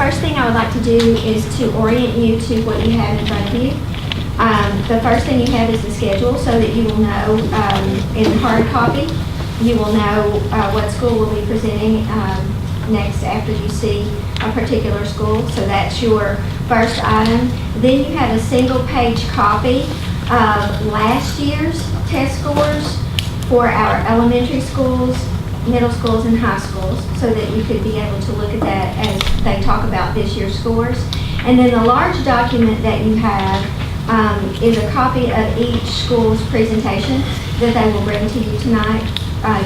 first thing I would like to do is to orient you to what you have in front of you. The first thing you have is the schedule, so that you will know in hard copy, you will know what school will be presenting next after you see a particular school. So that's your first item. Then you have a single page copy of last year's test scores for our elementary schools, middle schools, and high schools, so that you could be able to look at that as they talk about this year's scores. And then the large document that you have is a copy of each school's presentation that they will bring to you tonight.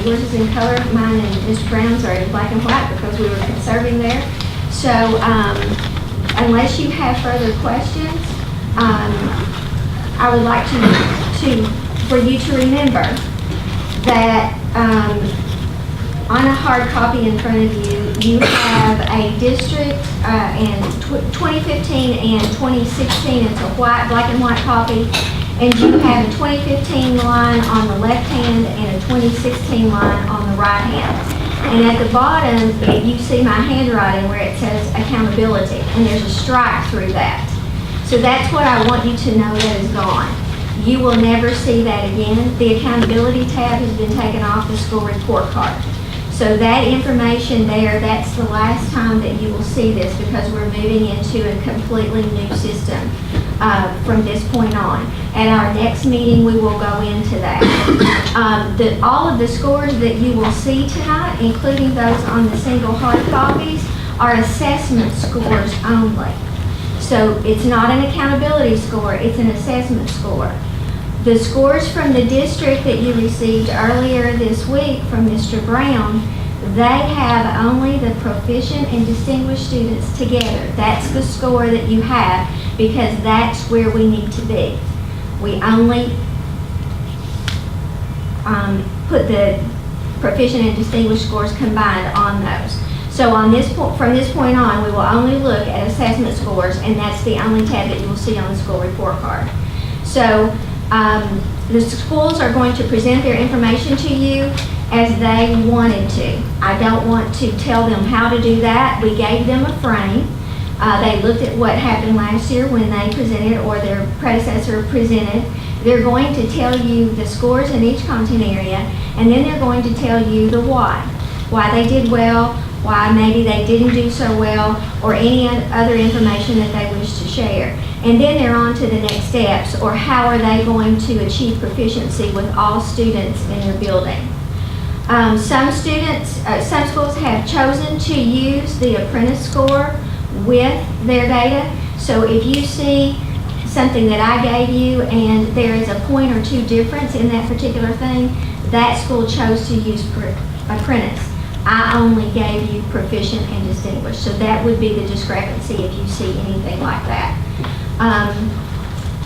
Yours is in color, mine and Mr. Brown's are in black and white because we were conserving there. So unless you have further questions, I would like for you to remember that on a hard copy in front of you, you have a district and 2015 and 2016. It's a black and white copy. And you have a 2015 line on the left hand and a 2016 line on the right hand. And at the bottom, you see my handwriting where it says accountability, and there's a strike through that. So that's what I want you to know that is gone. You will never see that again. The accountability tab has been taken off the school report card. So that information there, that's the last time that you will see this, because we're moving into a completely new system from this point on. At our next meeting, we will go into that. All of the scores that you will see tonight, including those on the single hard copies, are assessment scores only. So it's not an accountability score, it's an assessment score. The scores from the district that you received earlier this week from Mr. Brown, they have only the proficient and distinguished students together. That's the score that you have, because that's where we need to be. We only put the proficient and distinguished scores combined on those. So on this from this point on, we will only look at assessment scores, and that's the only tab that you will see on the school report card. So the schools are going to present their information to you as they wanted to. I don't want to tell them how to do that. We gave them a frame. They looked at what happened last year when they presented, or their predecessor presented. They're going to tell you the scores in each content area, and then they're going to tell you the why they did well, why maybe they didn't do so well, or any other information that they wish to share. And then they're on to the next steps, or how are they going to achieve proficiency with all students in their building. Some schools have chosen to use the apprentice score with their data. So if you see something that I gave you and there is a point or two difference in that particular thing, that school chose to use apprentice. I only gave you proficient and distinguished. So that would be the discrepancy if you see anything like that.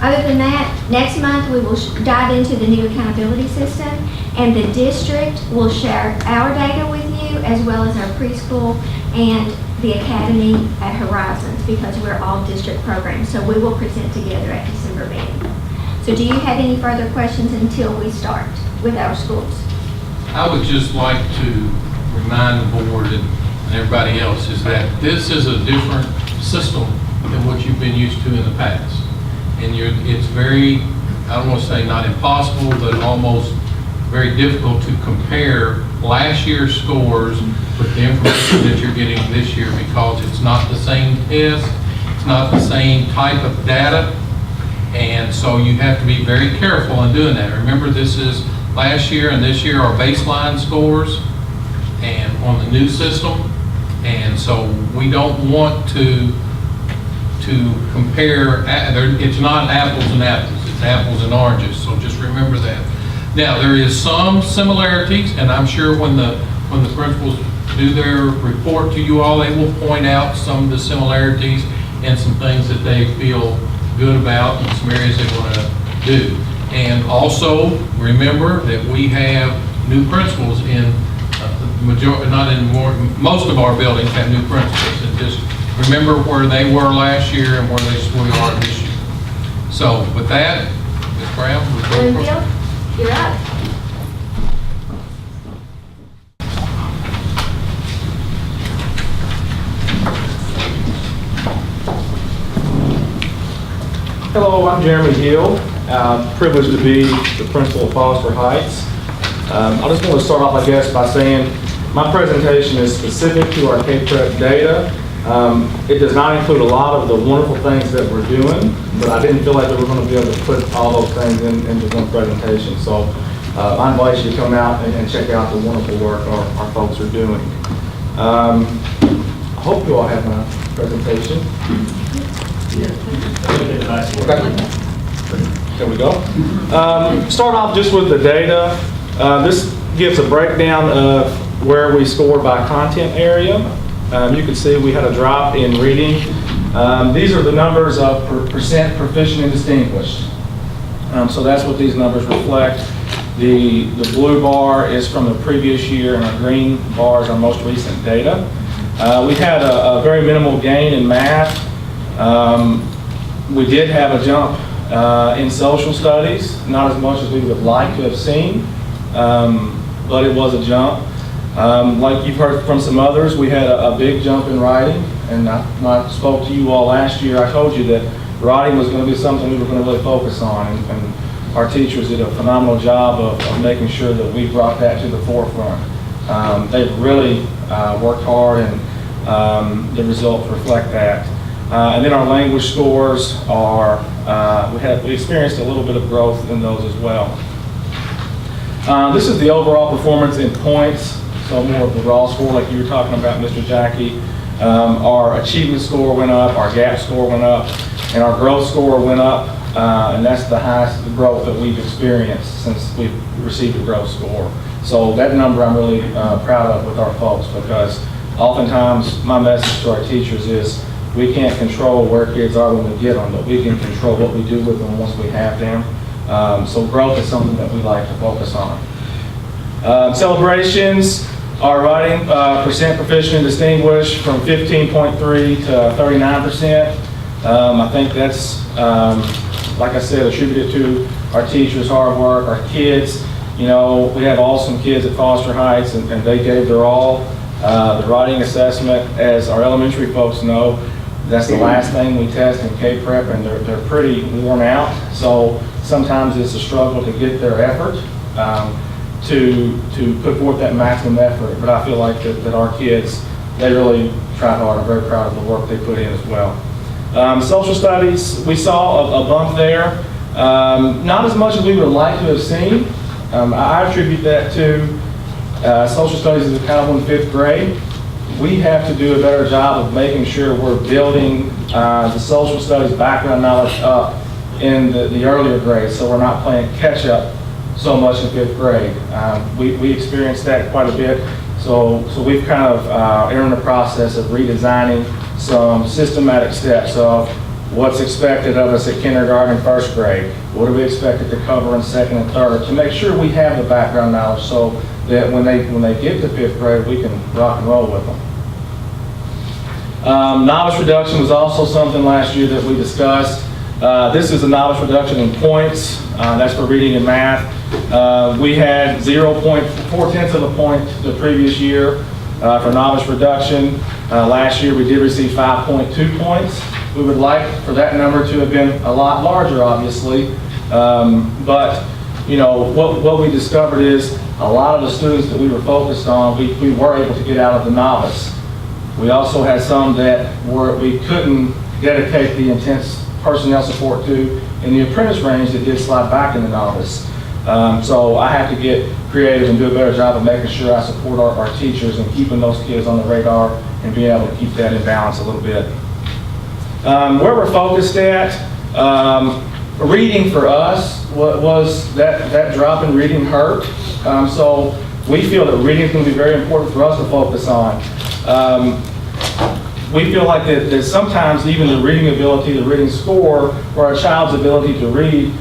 Other than that, next month we will dive into the new accountability system, and the district will share our data with you as well as our preschool and the academy at Horizons, because we're all district programs. So we will present together at December meeting. So do you have any further questions until we start with our schools? I would just like to remind the board and everybody else is that this is a different system than what you've been used to in the past. And it's very, I don't want to say not impossible, but almost very difficult to compare last year's scores with the information that you're getting this year, because it's not the same test, it's not the same type of data, and so you have to be very careful in doing that. Remember, this is last year and this year are baseline scores and on the new system, and so we don't want to compare. It's not apples and apples, it's apples and oranges, so just remember that. Now, there is some similarities, and I'm sure when the principals do their report to you all, they will point out some of the similarities and some things that they feel good about and some areas they want to do. And also remember that we have new principals in most of our buildings have new principals, and just remember where they were last year and where we are this year. So with that, Ms. Brown, Bloomfield, you're up. Hello, I'm Jeremy Hill. Privileged to be the principal of Foster Heights. I just want to start off, I guess, by saying my presentation is specific to our KPREP data. It does not include a lot of the wonderful things that we're doing, but I didn't feel like we were going to be able to put all those things into one presentation. So I invite you to come out and check out the wonderful work our folks are doing. I hope you all have my presentation. Okay. There we go. Start off just with the data. This gives a breakdown of where we scored by content area. You can see we had a drop in reading. These are the numbers of percent proficient and distinguished. So that's what these numbers reflect. The blue bar is from the previous year, and our green bar is our most recent data. We had a very minimal gain in math. We did have a jump in social studies, not as much as we would like to have seen, but it was a jump. Like you've heard from some others, we had a big jump in writing, and I spoke to you all last year. I told you that writing was going to be something we were going to really focus on, and our teachers did a phenomenal job of making sure that we brought that to the forefront. They've really worked hard, and the results reflect that. And then our language scores are, we experienced a little bit of growth in those as well. This is the overall performance in points, so more of the raw score like you were talking about, Mr. Jackie. Our achievement score went up, our GAP score went up, and our growth score went up, and that's the highest growth that we've experienced since we've received a growth score. So that number I'm really proud of with our folks, because oftentimes my message to our teachers is we can't control where kids are when we get them, but we can control what we do with them once we have them. So growth is something that we like to focus on. Celebrations, our writing percent proficient and distinguished from 15.3 to 39%. I think that's, like I said, attributed to our teachers' hard work, our kids. You know, we have awesome kids at Foster Heights, and they gave their all. The writing assessment, as our elementary folks know, that's the last thing we test in KPREP, and they're pretty worn out. So sometimes it's a struggle to get their effort, to put forth that maximum effort. But I feel like that our kids, they really try hard. I'm very proud of the work they put in as well. Social studies, we saw a bump there. Not as much as we would like to have seen. I attribute that to social studies is kind of in 5th grade. We have to do a better job of making sure we're building the social studies background knowledge up in the earlier grades, so we're not playing catch up so much in 5th grade. We experienced that quite a bit, so we've kind of are in the process of redesigning some systematic steps of what's expected of us at kindergarten and 1st grade. What are we expected to cover in 2nd and 3rd, to make sure we have the background knowledge so that when they get to 5th grade, we can rock and roll with them. Knowledge reduction was also something last year that we discussed. This is a knowledge reduction in points. That's for reading and math. We had 0.4 of a point the previous year for knowledge reduction. Last year we did receive 5.2 points. We would like for that number to have been a lot larger, obviously. But you know, what we discovered is a lot of the students that we were focused on, we were able to get out of the novice. We also had some that we couldn't dedicate the intense personnel support to in the apprentice range that did slide back in the novice. So I have to get creative and do a better job of making sure I support our teachers and keeping those kids on the radar and being able to keep that in balance a little bit. Where we're focused at, reading for us was that drop in reading hurt. So we feel that reading is going to be very important for us to focus on. We feel like that sometimes even the reading ability, the reading score, or a child's ability to read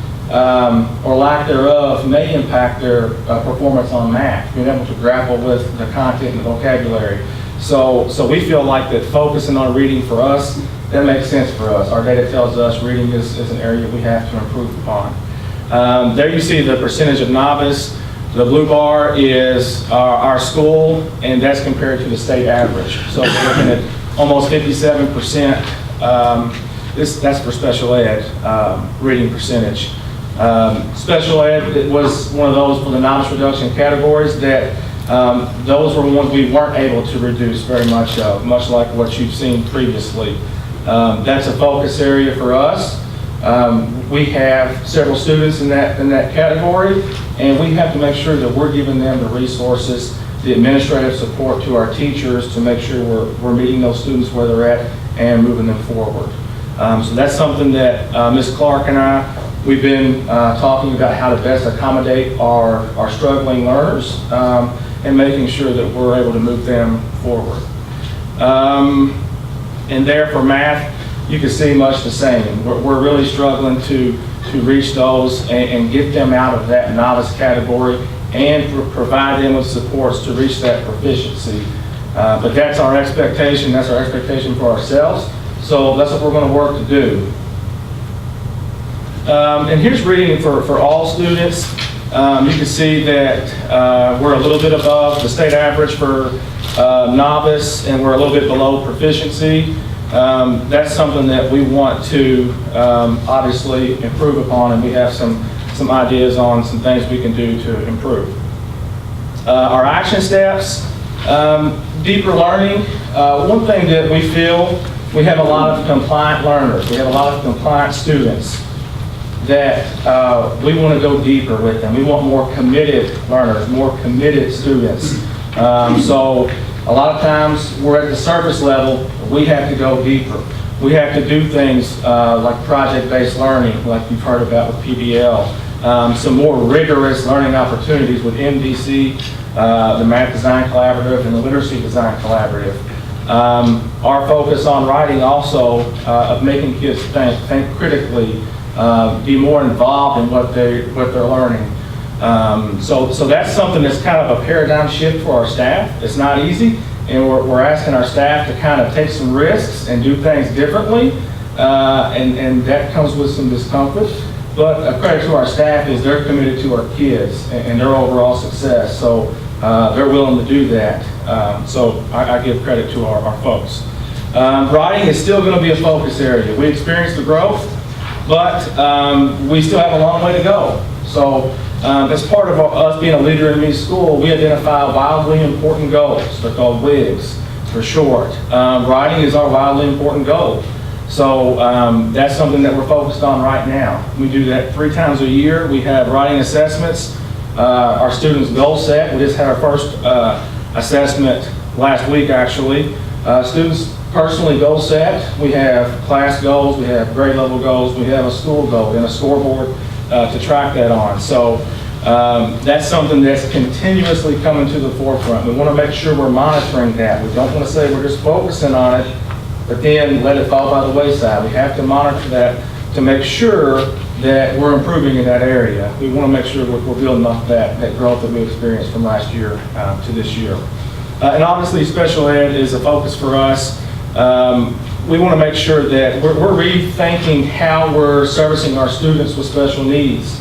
or lack thereof may impact their performance on math, being able to grapple with the content and the vocabulary. So we feel like that focusing on reading for us, that makes sense for us. Our data tells us reading is an area we have to improve upon. There you see the percentage of novice. The blue bar is our school, and that's compared to the state average. So we're looking at almost 57% That's for special ed, reading percentage. Special ed, it was one of those for the novice reduction categories that those were ones we weren't able to reduce very much of, much like what you've seen previously. That's a focus area for us. We have several students in that category, and we have to make sure that we're giving them the resources, the administrative support to our teachers to make sure we're meeting those students where they're at and moving them forward. So that's something that Ms. Clark and we've been talking about how to best accommodate our struggling learners and making sure that we're able to move them forward. And there for math, you can see much the same. We're really struggling to reach those and get them out of that novice category and provide them with supports to reach that proficiency. But that's our expectation. That's our expectation for ourselves. So that's what we're going to work to do. And here's reading for all students. You can see that we're a little bit above the state average for novice, and we're a little bit below proficiency. That's something that we want to obviously improve upon, and we have some ideas on some things we can do to improve. Our action steps, deeper learning. One thing that we feel, we have a lot of compliant learners. We have a lot of compliant students that we want to go deeper with them. We want more committed learners, more committed students. So a lot of times we're at the surface level, we have to go deeper. We have to do things like project-based learning, like you've heard about with PBL. Some more rigorous learning opportunities with MDC, the Math Design Collaborative, and the Literacy Design Collaborative. Our focus on writing also of making kids think critically, be more involved in what they're learning. So that's something that's kind of a paradigm shift for our staff. It's not easy, and we're asking our staff to kind of take some risks and do things differently, and that comes with some discomfort. But a credit to our staff is they're committed to our kids and their overall success, so they're willing to do that. So I give credit to our folks. Writing is still going to be a focus area. We experienced the growth, but we still have a long way to go. So as part of us being a leader in these school, we identify wildly important goals. They're called WIGs for short. Writing is our wildly important goal. So that's something that we're focused on right now. We do that 3 times a year. We have writing assessments. Our students goal set. We just had our first assessment last week, actually. Students personally goal set. We have class goals. We have grade level goals. We have a school goal and a scoreboard to track that on. So that's something that's continuously coming to the forefront. We want to make sure we're monitoring that. We don't want to say we're just focusing on it, but then let it fall by the wayside. We have to monitor that to make sure that we're improving in that area. We want to make sure we're building off that growth that we experienced from last year to this year. And obviously special ed is a focus for us. We want to make sure that we're rethinking how we're servicing our students with special needs.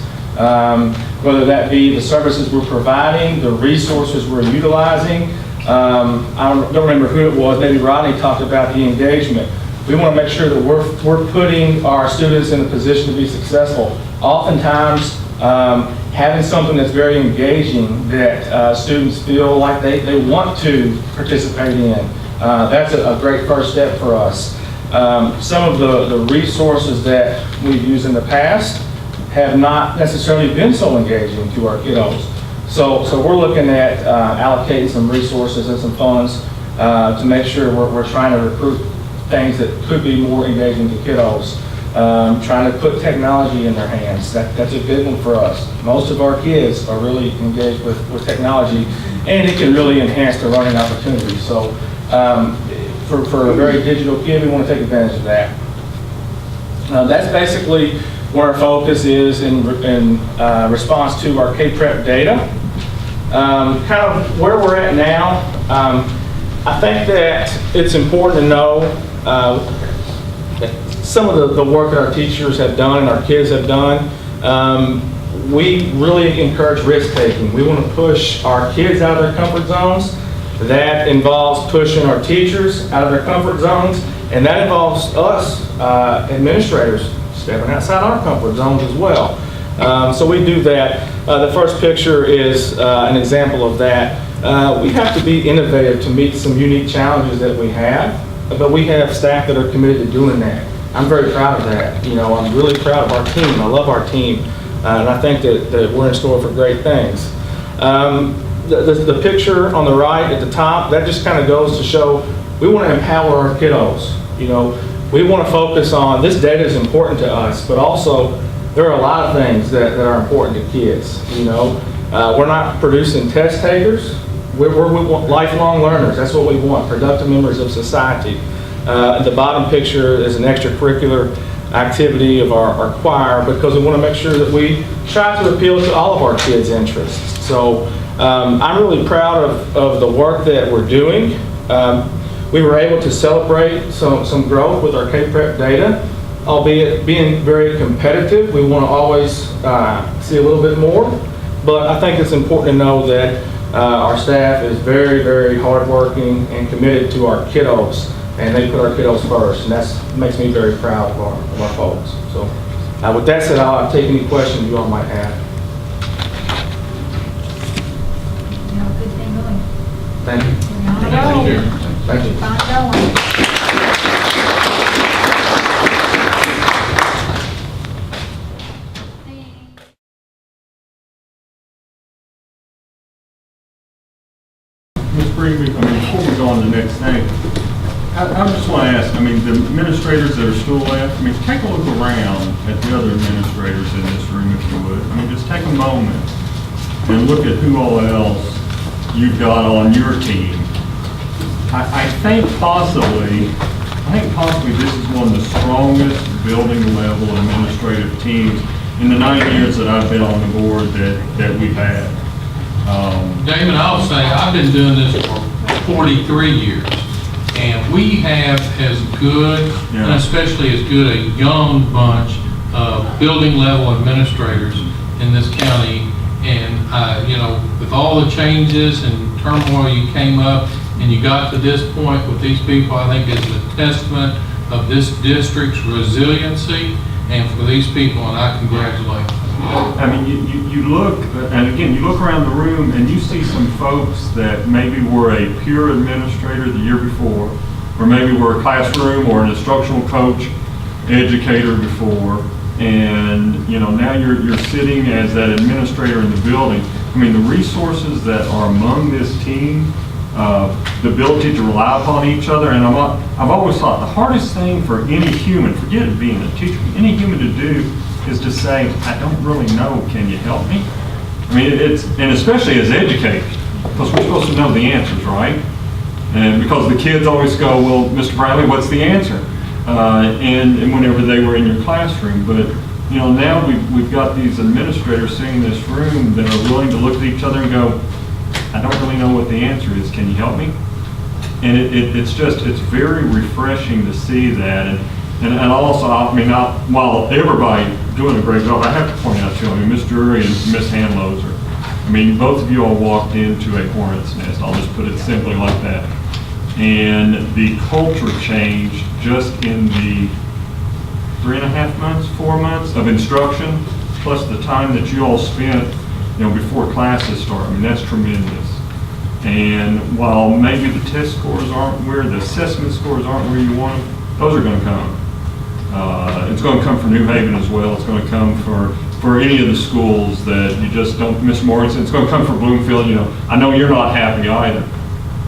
Whether that be the services we're providing, the resources we're utilizing. I don't remember who it was, maybe Rodney talked about the engagement. We want to make sure that we're putting our students in a position to be successful. Oftentimes, having something that's very engaging that students feel like they want to participate in, that's a great first step for us. Some of the resources that we've used in the past have not necessarily been so engaging to our kiddos. So we're looking at allocating some resources and some funds to make sure we're trying to recruit things that could be more engaging to kiddos. Trying to put technology in their hands. That's a big one for us. Most of our kids are really engaged with technology, and it can really enhance their learning opportunities. So for a very digital kid, we want to take advantage of that. That's basically where our focus is in response to our KPREP data. Kind of where we're at now, I think that it's important to know some of the work that our teachers have done and our kids have done. We really encourage risk-taking. We want to push our kids out of their comfort zones. That involves pushing our teachers out of their comfort zones, And that involves us, administrators, stepping outside our comfort zones as well. So we do that. The first picture is an example of that. We have to be innovative to meet some unique challenges that we have, but we have staff that are committed to doing that. I'm very proud of that. You know, I'm really proud of our team. I love our team, and I think that we're in store for great things. The picture on the right at the top, that just kind of goes to show we want to empower our kiddos. You know, we want to focus on, this data is important to us, but also there are a lot of things that are important to kids. You know, we're not producing test takers. We want lifelong learners. That's what we want, productive members of society. The bottom picture is an extracurricular activity of our choir, because we want to make sure that we try to appeal to all of our kids' interests. So I'm really proud of the work that we're doing. We were able to celebrate some growth with our KPREP data, albeit being very competitive. We want to always see a little bit more, but I think it's important to know that our staff is very, very hardworking and committed to our kiddos, and they put our kiddos first, and that makes me very proud of our folks. So with that said, I'll take any questions you all might have. You have a good thing going. Thank you. Thank you. Thank you. Fine going. Ms. Greenby, before we go on to the next thing, I just want to ask, the administrators that are still left, take a look around at the other administrators in this room if you would. Just take a moment and look at who all else you've got on your team. I think possibly this is one of the strongest building level administrative teams in the 9 years that I've been on the board that we've had. Damon, I'll say, I've been doing this for 43 years, and we have as good, and especially as good, a young bunch of building level administrators in this county. And, you know, with all the changes and turmoil you came up and you got to this point with these people, I think is a testament of this district's resiliency and for these people, and I congratulate them. You look, and again, you look around the room and you see some folks that maybe were a peer administrator the year before, or maybe were a classroom or an instructional coach, educator before, and now you're sitting as that administrator in the building. The resources that are among this team, the ability to rely upon each other, and I've always thought the hardest thing for any human, forget it being a teacher, any human to do is to say, I don't really know, can you help me? And especially as educators, because we're supposed to know the answers, right? And because the kids always go, well, Mr. Bradley, what's the answer? And whenever they were in your classroom. But now we've got these administrators sitting in this room that are willing to look at each other and go, I don't really know what the answer is, can you help me? And it's very refreshing to see that. And also, while everybody doing a great job, I have to point out to you, Ms. Drury and Ms. Hanloser, both of you all walked into a hornet's nest. I'll just put it simply like that. And the culture change just in the 3.5 months, 4 months of instruction, plus the time that you all spent, before classes start, that's tremendous. And while maybe the test scores aren't where, the assessment scores aren't where you want them, those are going to come. It's going to come for New Haven as well. It's going to come for any of the schools that you just don't miss Morrison. It's going to come for Bloomfield. I know you're not happy either,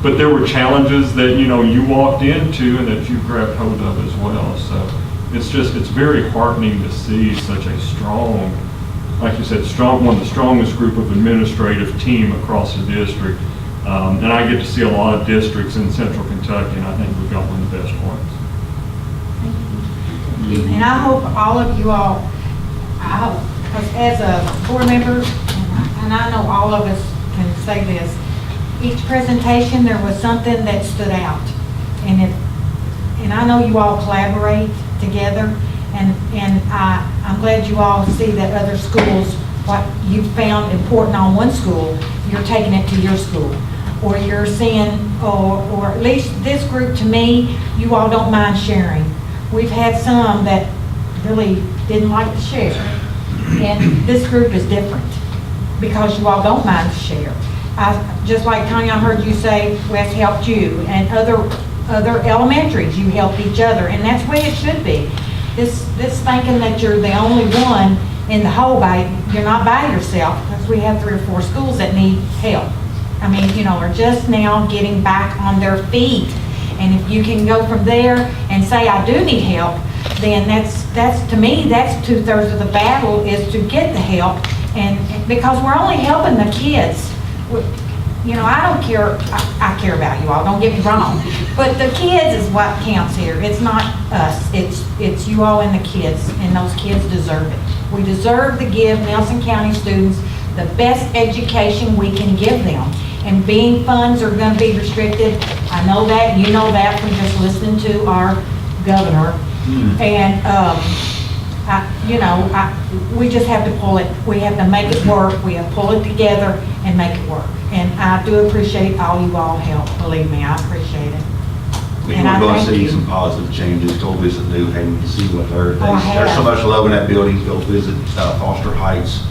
but there were challenges that you walked into and that you grabbed hold of as well. So it's very heartening to see such a strong, like you said, one of the strongest group of administrative team across the district. And I get to see a lot of districts in Central Kentucky, and I think we've got one of the best ones. And I hope all of you all, because as a board member, and I know all of us can say this, each presentation there was something that stood out. And I know you all collaborate together, and I'm glad you all see that other schools, what you found important on one school, you're taking it to your school. Or you're seeing or at least this group, to me, you all don't mind sharing. We've had some that really didn't like to share. And this group is different because you all don't mind to share. Just like Tanya, I heard you say Wes helped you, and other elementaries, you help each other, and that's the way it should be. This thinking that you're the only one in the whole you're not by yourself, because we have 3 or 4 schools that need help. I mean, you know, are just now getting back on their feet. And if you can go from there and say, I do need help, then that's to me, that's 2/3 of the battle, is to get the help. And because we're only helping the kids. You know, I don't care, I care about you all, don't get me wrong. But the kids is what counts here. It's not us, it's you all and the kids, and those kids deserve it. We deserve to give Nelson County students the best education we can give them. And being funds are gonna be restricted, I know that, you know that from just listening to our governor. And, we just have to pull it, we have to make it work, we have to pull it together and make it work. And I do appreciate all you all help, believe me, I appreciate it. We're And I going to thank see you. some positive changes. Go visit New Haven to see what they're, Oh, I have. there's so much love in that building. Go visit Foster Heights,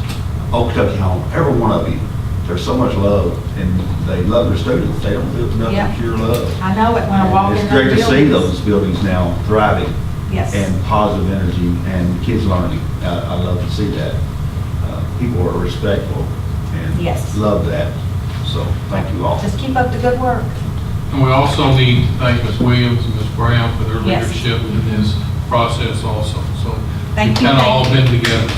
Oak Kentucky Home, every one of you. There's so much love, and they love their students. They don't live nothing Yeah. but pure love. I know it when I walk in It's the great to see buildings. those buildings now thriving Yes. and positive energy and kids learning. I love to see that. People are respectful and Yes. love that. So thank you all. Just keep up the good work. And we also need to thank Ms. Williams and Ms. Brown for their Yes. leadership in this process also. So Thank we've you, kind of thank all you. been together.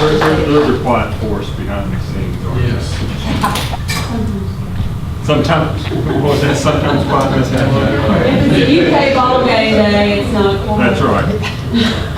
There's a quiet force behind the scenes. aren't there? Yes. Sometimes, what was that, sometimes quietness happens. If it's a UK ball game day, it's not. That's right.